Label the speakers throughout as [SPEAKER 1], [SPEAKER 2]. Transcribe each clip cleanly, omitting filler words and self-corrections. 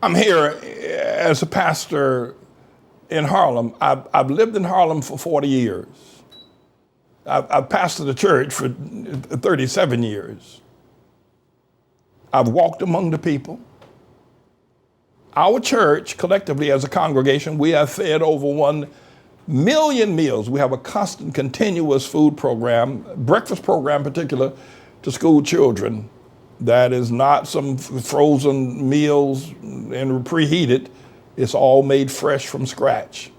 [SPEAKER 1] I'm here as a pastor in Harlem. I've lived in Harlem for 40 years. I've pastored the church for 37 years. I've walked among the people. Our church, collectively as a congregation, we have fed over 1 million meals. We have a constant, continuous food program, breakfast program in particular, to school children. That is not some frozen meals and preheated. It's all made fresh from scratch.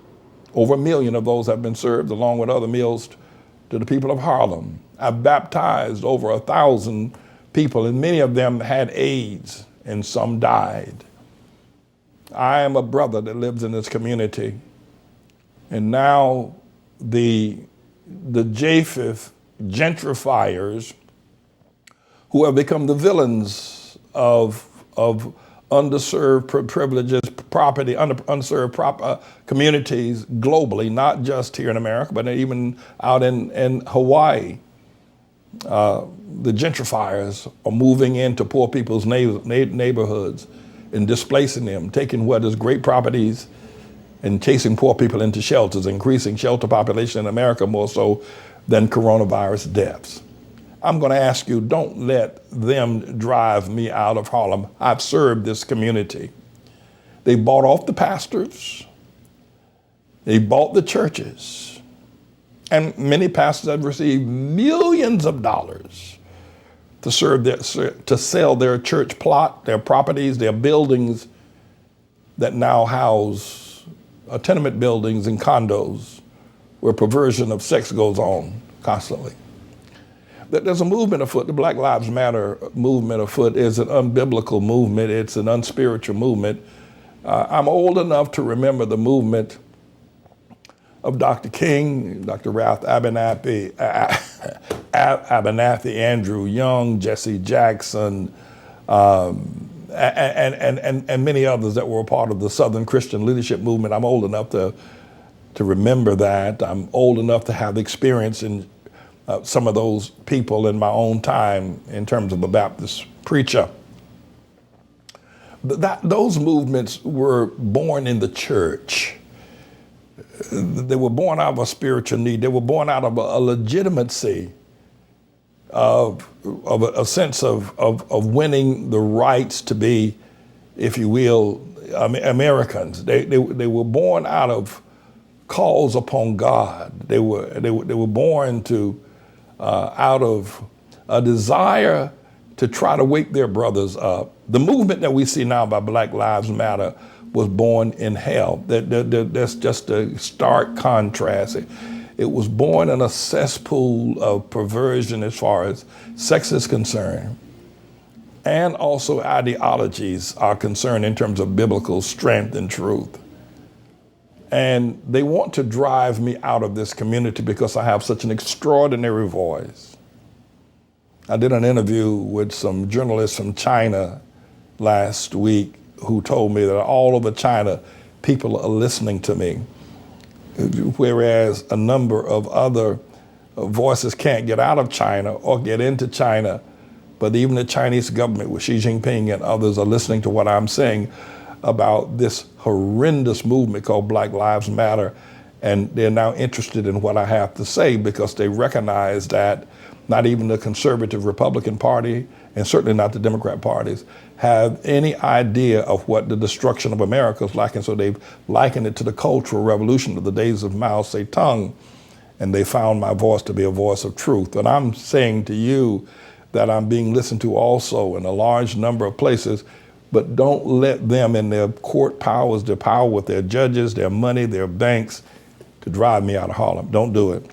[SPEAKER 1] Over 1 million of those have been served along with other meals to the people of Harlem. I've baptized over 1,000 people, and many of them had AIDS and some died. I am a brother that lives in this community. And now the Japheth gentrifiers, who have become the villains of underserved privileges, property, underserved communities globally, not just here in America, but even out in Hawaii. The gentrifiers are moving into poor people's neighborhoods and displacing them, taking what is great properties and chasing poor people into shelters, increasing shelter population in America more so than coronavirus deaths. I'm going to ask you, don't let them drive me out of Harlem. I've served this community. They bought off the pastors. They bought the churches. And many pastors have received millions of dollars to sell their church plot, their properties, their buildings that now house tenement buildings and condos where perversion of sex goes on constantly. There's a movement afoot. The Black Lives Matter movement afoot is an unbiblical movement. It's an unspiritual movement. I'm old enough to remember the movement of Dr. King, Dr. Ralph Abernathy, Andrew Young, Jesse Jackson, and many others that were a part of the Southern Christian leadership movement. I'm old enough to remember that. I'm old enough to have experience in some of those people in my own time in terms of a Baptist preacher. Those movements were born in the church. They were born out of a spiritual need. They were born out of a legitimacy of a sense of winning the rights to be, if you will, Americans. They were born out of calls upon God. They were born out of a desire to try to wake their brothers up. The movement that we see now by Black Lives Matter was born in hell. That's just a stark contrast. It was born in a cesspool of perversion as far as sex is concerned, and also ideologies are concerned in terms of biblical strength and truth. And they want to drive me out of this community because I have such an extraordinary voice. I did an interview with some journalists from China last week who told me that all over China, people are listening to me, whereas a number of other voices can't get out of China or get into China. But even the Chinese government with Xi Jinping and others are listening to what I'm saying about this horrendous movement called Black Lives Matter. And they're now interested in what I have to say because they recognize that not even the conservative Republican Party and certainly not the Democrat parties have any idea of what the destruction of America is like. And so they've likened it to the Cultural Revolution of the days of Mao Zedong. And they found my voice to be a voice of truth. And I'm saying to you that I'm being listened to also in a large number of places, but don't let them in their court powers, their power with their judges, their money, their banks, to drive me out of Harlem. Don't do it.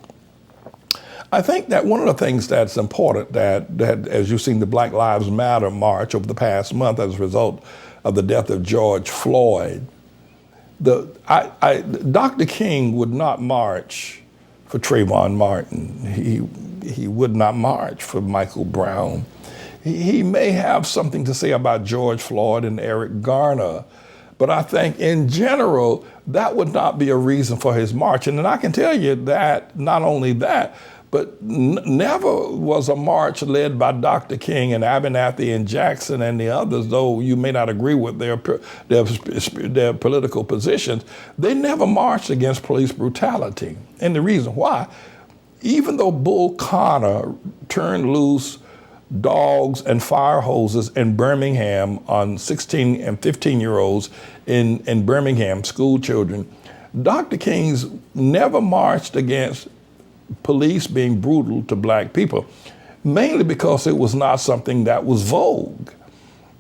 [SPEAKER 1] I think that one of the things that's important that as you've seen the Black Lives Matter march over the past month as a result of the death of George Floyd, Dr. King would not march for Trayvon Martin. He would not march for Michael Brown. He may have something to say about George Floyd and Eric Garner, but I think in general, that would not be a reason for his march. And then I can tell you that not only that, But never was a march led by Dr. King and Abernathy and Jackson and the others, though you may not agree with their political positions. They never marched against police brutality. And the reason why, even though Bull Connor turned loose dogs and fire hoses in Birmingham on 16 and 15-year-olds in Birmingham, school children, Dr. King's never marched against police being brutal to black people, mainly because it was not something that was vogue.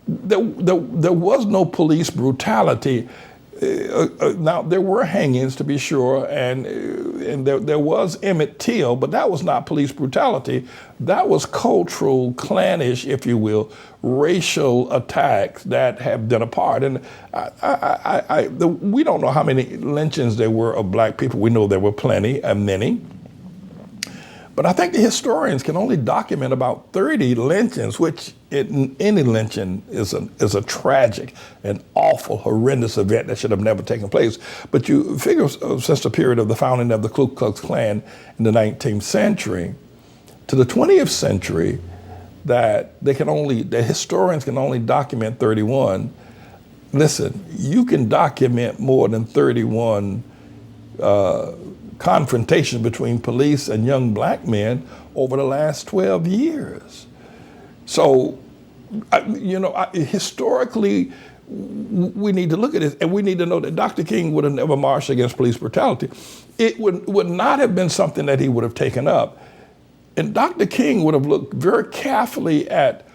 [SPEAKER 1] There was no police brutality. Now, there were hangings, to be sure, and there was Emmett Till, but that was not police brutality. That was cultural, clannish, if you will, racial attacks that have been a part. And we don't know how many lynchings there were of black people. We know there were plenty and many. But I think the historians can only document about 30 lynchings, which any lynching is a tragic and awful, horrendous event that should have never taken place. But you figure since the period of the founding of the Ku Klux Klan in the 19th century to the 20th century, that the historians can only document 31. Listen, you can document more than 31 confrontation between police and young black men over the last 12 years. So, historically, we need to look at this, and we need to know that Dr. King would have never marched against police brutality. It would not have been something that he would have taken up. And Dr. King would have looked very carefully at,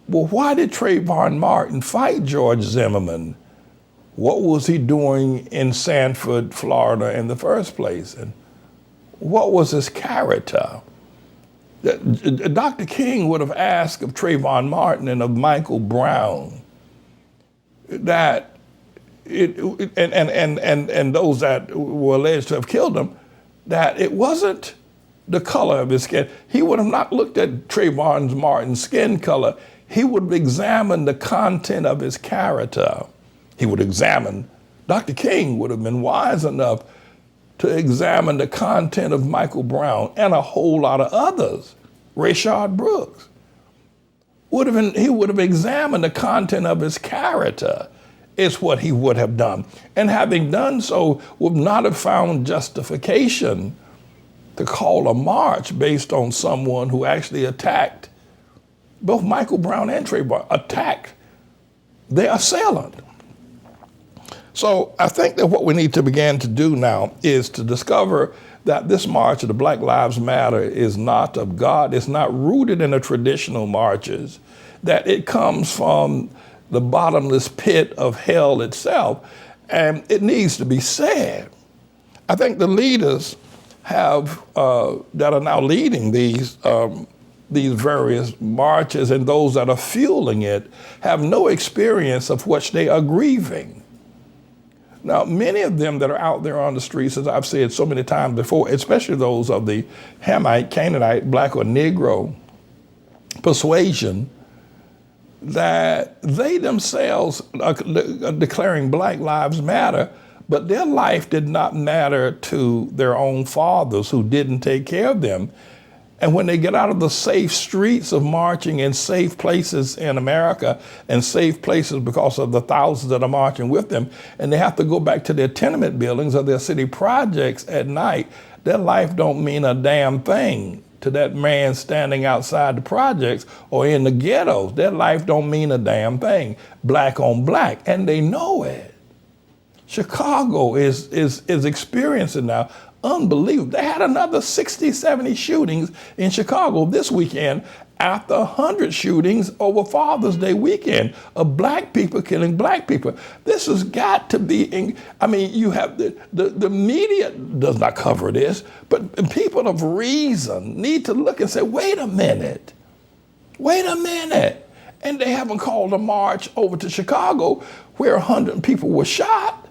[SPEAKER 1] well, why did Trayvon Martin fight George Zimmerman? What was he doing in Sanford, Florida in the first place? And what was his character? Dr. King would have asked of Trayvon Martin and of Michael Brown that and those that were alleged to have killed him, that it wasn't the color of his skin. He would have not looked at Trayvon Martin's skin color. He would have examined the content of his character. He would examine, Dr. King would have been wise enough to examine the content of Michael Brown and a whole lot of others. Rayshard Brooks. He would have examined the content of his character, is what he would have done. And having done so, would not have found justification to call a march based on someone who actually attacked, both Michael Brown and Trayvon, attacked their assailant. So I think that what we need to begin to do now is to discover that this march of the Black Lives Matter is not of God. It's not rooted in the traditional marches, that it comes from the bottomless pit of hell itself, and it needs to be said. I think the leaders that are now leading these various marches and those that are fueling it have no experience of which they are grieving. Now, many of them that are out there on the streets, as I've said so many times before, especially those of the Hamite, Canaanite, black or Negro persuasion, that they themselves are declaring Black Lives Matter, but their life did not matter to their own fathers who didn't take care of them. And when they get out of the safe streets of marching in safe places in America, and safe places because of the thousands that are marching with them, and they have to go back to their tenement buildings or their city projects at night, their life don't mean a damn thing to that man standing outside the projects or in the ghettos. Their life don't mean a damn thing, black on black, and they know it. Chicago is experiencing now unbelievable. They had another 60, 70 shootings in Chicago this weekend after 100 shootings over Father's Day weekend of black people killing black people. This has got to be, you have the media does not cover this, but people of reason need to look and say, wait a minute. And they haven't called a march over to Chicago where 100 people were shot.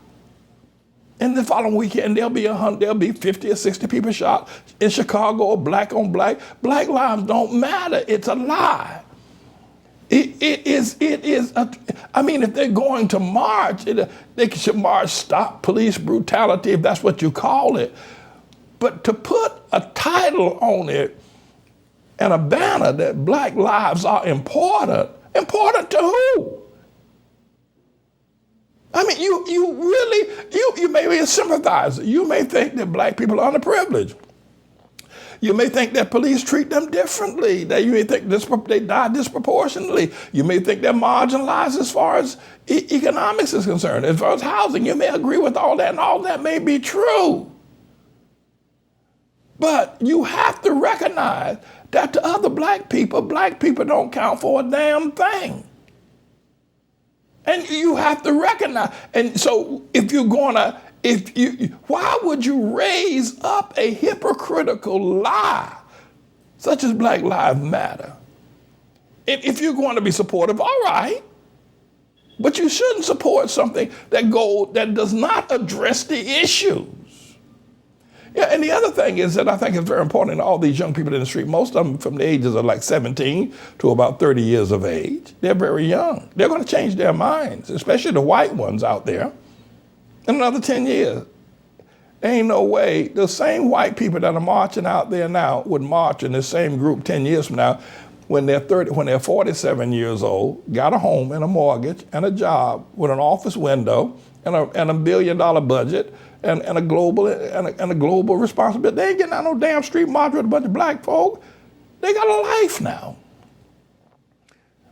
[SPEAKER 1] And the following weekend, there'll be 50 or 60 people shot in Chicago, black on black. Black lives don't matter. It's a lie. If they're going to march, they should march, stop police brutality, if that's what you call it. But to put a title on it and a banner that black lives are important to who? I mean, you may be a sympathizer. You may think that black people are underprivileged. You may think that police treat them differently. That you may think they die disproportionately. You may think they're marginalized as far as economics is concerned, as far as housing. You may agree with all that, and all that may be true. But you have to recognize that to other black people don't count for a damn thing. And you have to recognize. And so why would you raise up a hypocritical lie such as Black Lives Matter? If you're going to be supportive, all right. But you shouldn't support something that does not address the issues. Yeah, and the other thing is that I think is very important to all these young people in the street, most of them from the ages of like 17 to about 30 years of age. They're very young. They're going to change their minds, especially the white ones out there, in another 10 years. There ain't no way the same white people that are marching out there now would march in the same group 10 years from now when they're 47 years old, got a home and a mortgage and a job with an office window and a $1 billion budget and a global responsibility. They ain't getting out no damn street march with a bunch of black folk. They got a life now.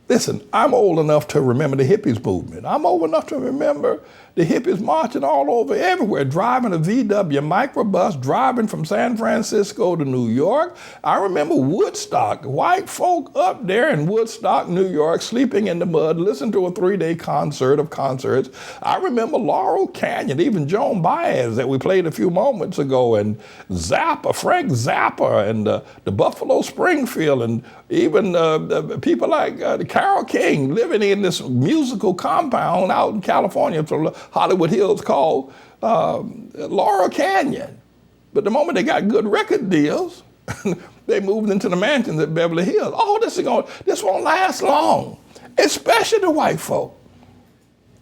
[SPEAKER 1] Listen, I'm old enough to remember the hippies movement. I'm old enough to remember the hippies marching all over everywhere, driving a VW microbus, driving from San Francisco to New York. I remember Woodstock, white folk up there in Woodstock, New York, sleeping in the mud, listening to a 3-day concert of concerts. I remember Laurel Canyon, even Joan Baez that we played a few moments ago, and Zappa, Frank Zappa, and the Buffalo Springfield, and even people like Carole King living in this musical compound out in California from Hollywood Hills called Laurel Canyon. But the moment they got good record deals, they moved into the mansions at Beverly Hills. Oh, this won't last long, especially the white folk.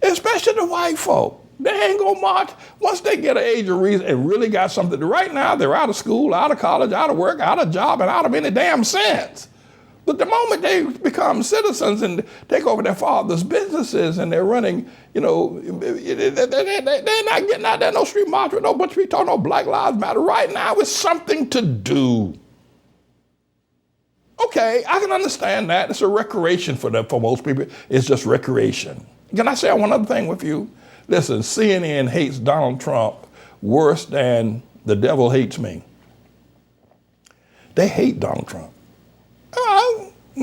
[SPEAKER 1] Especially the white folk. They ain't gonna march once they get an age of reason and really got something to do. Right now, they're out of school, out of college, out of work, out of job, and out of any damn sense. But the moment they become citizens and take over their father's businesses and they're running, they're not getting out there no street march with no bunch of people talking no Black Lives Matter. Right now, it's something to do. Okay, I can understand that. It's a recreation for most people. It's just recreation. Can I say one other thing with you? Listen, CNN hates Donald Trump worse than the devil hates me. They hate Donald Trump.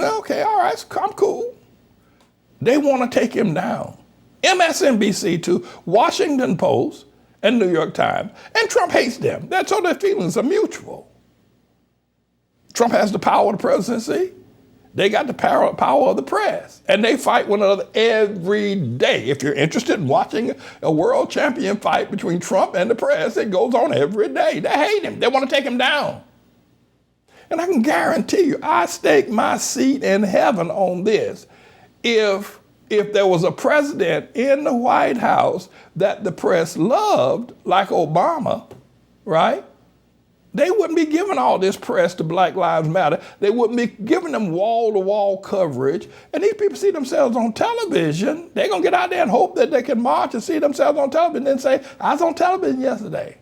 [SPEAKER 1] Okay, all right, I'm cool. They want to take him down. MSNBC too, Washington Post, and New York Times. And Trump hates them. That's all their feelings are mutual. Trump has the power of the presidency. They got the power of the press. And they fight one another every day. If you're interested in watching a world champion fight between Trump and the press, it goes on every day. They hate him. They want to take him down. And I can guarantee you, I stake my seat in heaven on this. If there was a president in the White House that the press loved, like Obama, right? They wouldn't be giving all this press to Black Lives Matter. They wouldn't be giving them wall-to-wall coverage. And these people see themselves on television. They're going to get out there and hope that they can march and see themselves on television and say, I was on television yesterday.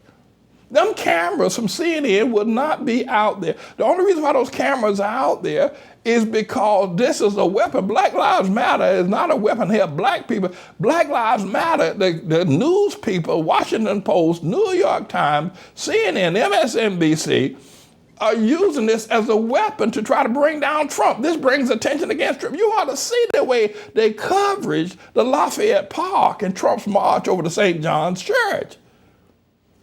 [SPEAKER 1] Them cameras from CNN would not be out there. The only reason why those cameras are out there is because this is a weapon. Black Lives Matter is not a weapon to help black people. Black Lives Matter, the news people, Washington Post, New York Times, CNN, MSNBC, are using this as a weapon to try to bring down Trump. This brings attention against Trump. You ought to see the way they coverage the Lafayette Park and Trump's march over to St. John's Church.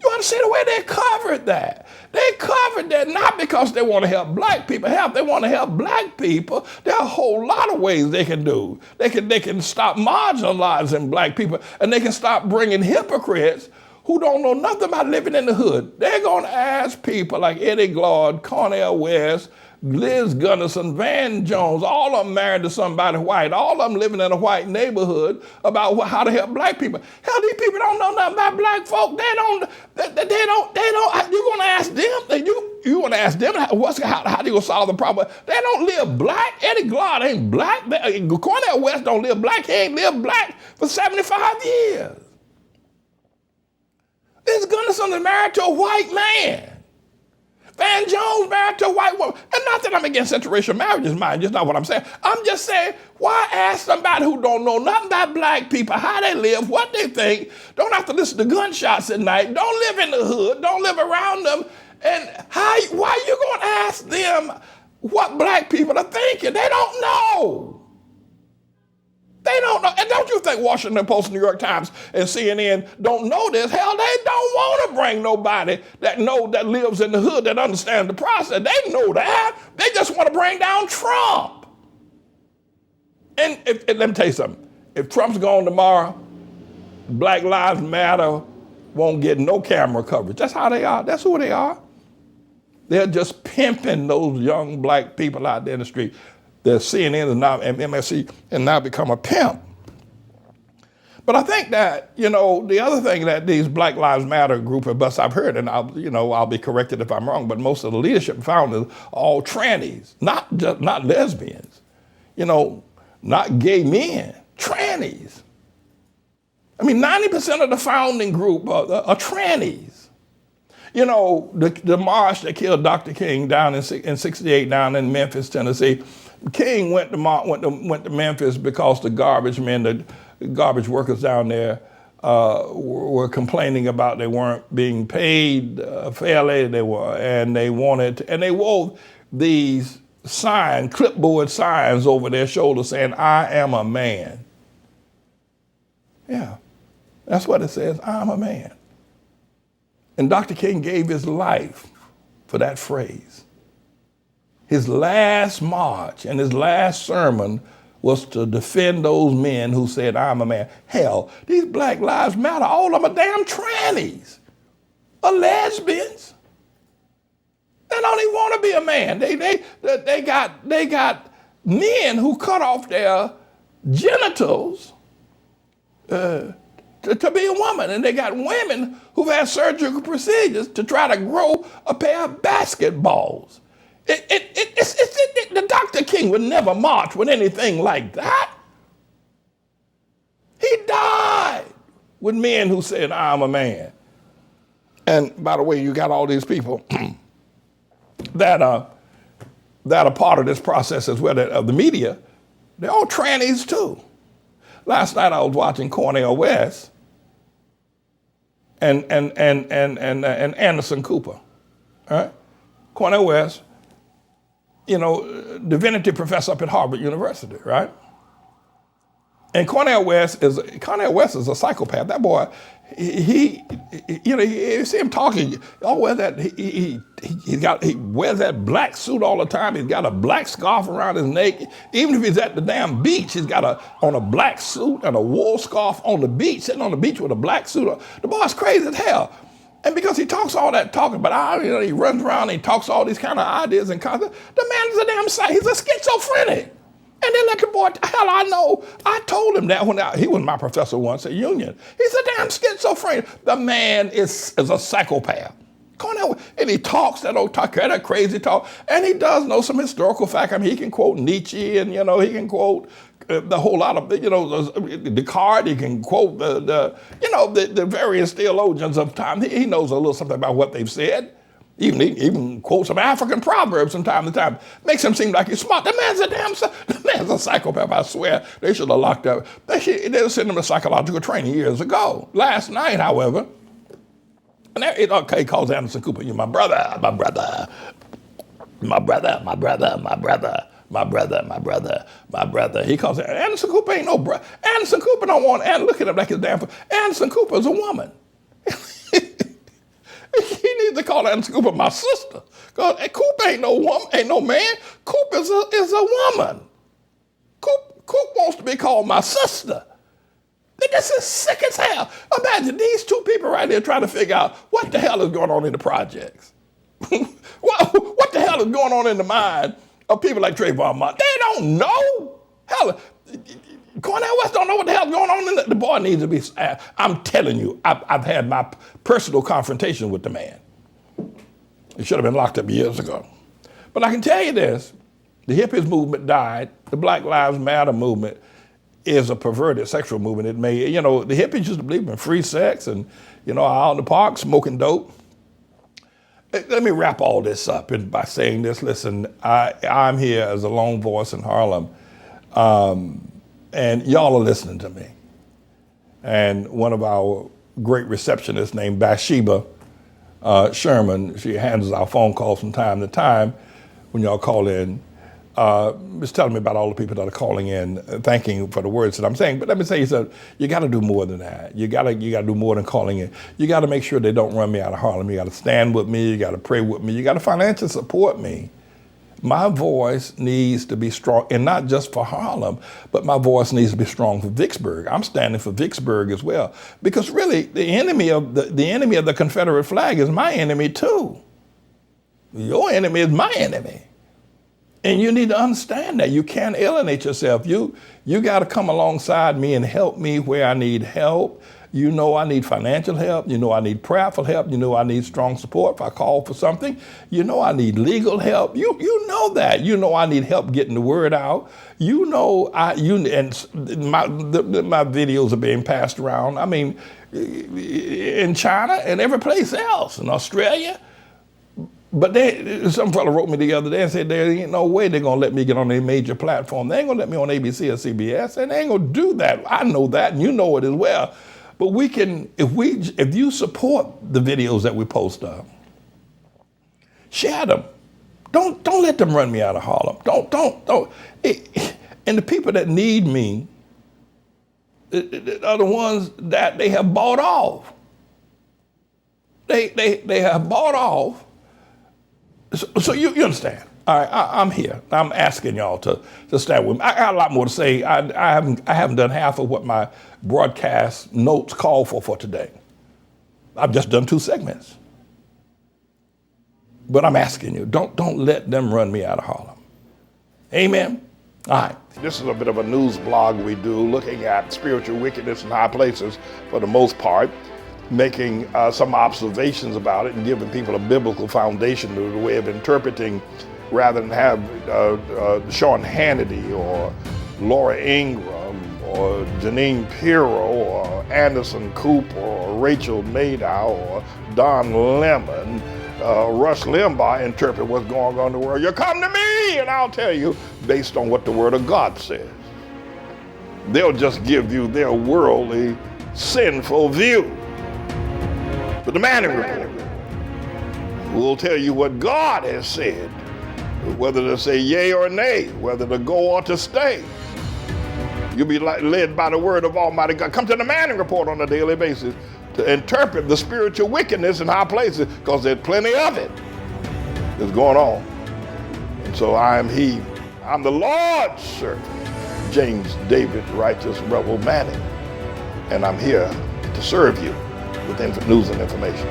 [SPEAKER 1] You ought to see the way they covered that. They covered that not because they want to help black people. They want to help black people. There are a whole lot of ways they can do. They can stop marginalizing black people, and they can stop bringing hypocrites who don't know nothing about living in the hood. They're going to ask people like Eddie Glaude, Cornel West, Liz Gunnison, Van Jones, all of them married to somebody white, all of them living in a white neighborhood about how to help black people. Hell, these people don't know nothing about black folk. You're going to ask them, you want to ask them how they going to solve the problem. They don't live black. Eddie Glaude ain't black. Cornel West don't live black. He ain't lived black for 75 years. Liz Gunnison is married to a white man. Van Jones married to a white woman. And not that I'm against interracial marriages, mind, just not what I'm saying. I'm just saying, why ask somebody who don't know nothing about black people, how they live, what they think, don't have to listen to gunshots at night, don't live in the hood, don't live around them, and why you going to ask them what black people are thinking? They don't know. They don't know. And don't you think Washington Post, New York Times, and CNN don't know this? Hell, they don't want to bring nobody that lives in the hood, that understands the process. They know that. They just want to bring down Trump. And let me tell you something. If Trump's gone tomorrow, Black Lives Matter won't get no camera coverage. That's how they are. That's who they are. They're just pimping those young black people out there in the street. The CNN and MSC and now become a pimp. But I think that, the other thing that these Black Lives Matter group of us, I've heard, and I'll be corrected if I'm wrong, but most of the leadership founders are all trannies, not lesbians, not gay men, trannies. I mean, 90% of the founding group are trannies. The march that killed Dr. King down in 68 down in Memphis, Tennessee, King went to Memphis because the garbage men, the garbage workers down there were complaining about they weren't being paid fairly. They wore these clipboard signs over their shoulders saying, "I am a man." Yeah, that's what it says. I'm a man. And Dr. King gave his life for that phrase. His last march and his last sermon was to defend those men who said, "I'm a man." Hell, these Black Lives Matter, all of them are damn trannies, are lesbians. They don't even want to be a man. They got men who cut off their genitals to be a woman, and they got women who've had surgical procedures to try to grow a pair of basketballs. The Dr. King would never march with anything like that. He died with men who said, "I'm a man." And by the way, you got all these people that are part of this process as well, of the media. They're all trannies too. Last night I was watching Cornel West and Anderson Cooper. All right? Cornel West, divinity professor up at Harvard University, right? And Cornel West is a psychopath. That boy, you see him talking. He wears that black suit all the time. He's got a black scarf around his neck. Even if he's at the damn beach, he's got on a black suit and a wool scarf on the beach, sitting on the beach with a black suit on. The boy's crazy as hell. And because he talks all that talking, but he runs around and he talks all these kind of ideas and concepts, the man is a damn he's a schizophrenic. And they let the boy, hell, I know. I told him that when he was my professor once at Union. He's a damn schizophrenic. The man is a psychopath. And he talks that crazy talk. And he does know some historical fact. I mean, he can quote Nietzsche and, he can quote the whole lot of, Descartes. He can quote the various theologians of time. He knows a little something about what they've said. Even quote some African proverbs from time to time. Makes him seem like he's smart. The man's a psychopath, I swear. They should have locked up. They sent him to psychological training years ago. Last night, however, and he calls Anderson Cooper, "You my brother, my brother, my brother, my brother, my brother, my brother, my brother, my brother." He calls Anderson Cooper ain't no brother. Anderson Cooper don't want, and look at him like his damn. Anderson Cooper is a woman. He needs to call Anderson Cooper my sister. Because Cooper ain't no woman, ain't no man. Cooper is a woman. Coop wants to be called my sister. This is sick as hell. Imagine these two people right there trying to figure out what the hell is going on in the projects. What the hell is going on in the mind of people like Trayvon Martin? They don't know. Hell, Cornel West don't know what the hell's going on. The boy needs to be. I'm telling you, I've had my personal confrontation with the man. He should have been locked up years ago. But I can tell you this, the hippies movement died. The Black Lives Matter movement is a perverted sexual movement. It may, the hippies used to believe in free sex and, out in the park smoking dope. Let me wrap all this up by saying this. Listen, I'm here as a lone voice in Harlem, and y'all are listening to me. And one of our great receptionists named Bathsheba Sherman, she handles our phone calls from time to time when y'all call in, was telling me about all the people that are calling in, thanking for the words that I'm saying. But let me say, you got to do more than that. You got to do more than calling in. You got to make sure they don't run me out of Harlem. You got to stand with me. You got to pray with me. You got to financially support me. My voice needs to be strong, and not just for Harlem, but my voice needs to be strong for Vicksburg. I'm standing for Vicksburg as well, because really, the enemy of the Confederate flag is my enemy too. Your enemy is my enemy. And you need to understand that. You can't alienate yourself. You got to come alongside me and help me where I need help. I need financial help. I need prayerful help. I need strong support if I call for something. I need legal help. You know that. I need help getting the word out. And my videos are being passed around. I mean, in China and every place else, in Australia. But some fellow wrote me the other day and said there ain't no way they're gonna let me get on a major platform. They ain't gonna let me on ABC or CBS, and they ain't gonna do that. I know that, and you know it as well. But we can, if you support the videos that we post up, share them. Don't let them run me out of Harlem. Don't. And the people that need me are the ones that they have bought off. They have bought off. So you understand. All right, I'm here. I'm asking y'all to stand with me. I got a lot more to say. I haven't done half of what my broadcast notes call for today. I've just done 2 segments. But I'm asking you, don't let them run me out of Harlem. Amen? All right. This is a bit of a news blog we do, looking at spiritual wickedness in high places for the most part, making some observations about it and giving people a biblical foundation to the way of interpreting, rather than have Sean Hannity or Laura Ingraham or Janine Pirro or Anderson Cooper or Rachel Maddow or Don Lemon, Rush Limbaugh interpret what's going on in the world. You come to me and I'll tell you based on what the Word of God says. They'll just give you their worldly, sinful view. But the Manning Report will tell you what God has said, whether to say yea or nay, whether to go or to stay. You'll be led by the word of Almighty God. Come to the Manning Report on a daily basis to interpret the spiritual wickedness in high places, because there's plenty of it that's going on. And so I'm the Lord's servant, James David Righteous Rebel Manning, and I'm here to serve you with news and information.